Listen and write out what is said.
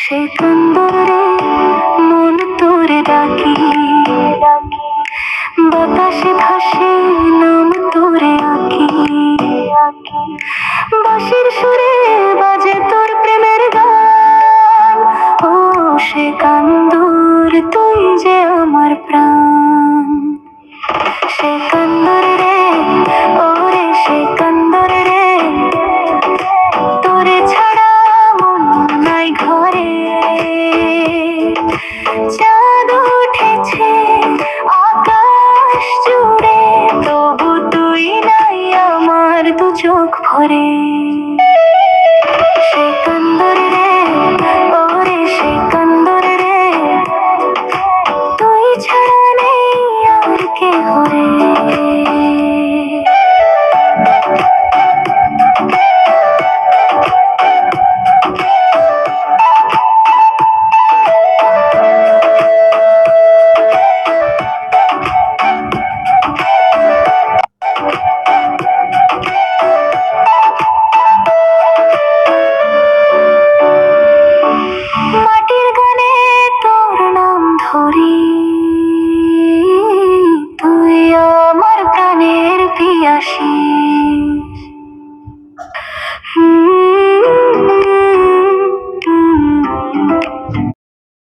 সে কান্দরে মন তোরে ডাকি, বাতাসে ভাসে নাম তোরে আঁকি, বাঁশির সুরে বাজে তোর প্রেমের গান। ও সে কান্দর তুই যে আমার প্রাণ। সে কান্দর রে, ওরে সে কান্দর রে, তোরে ছাড়া মন নাই ঘরে। চাঁদ উঠেছে আকাশ জুড়ে, তবু তুই নাই আমার দু চোখ ভরে। সে কান্দর রে, ওরে সে কান্দর রে, তুই ছাড়া নেই আর কে হরে।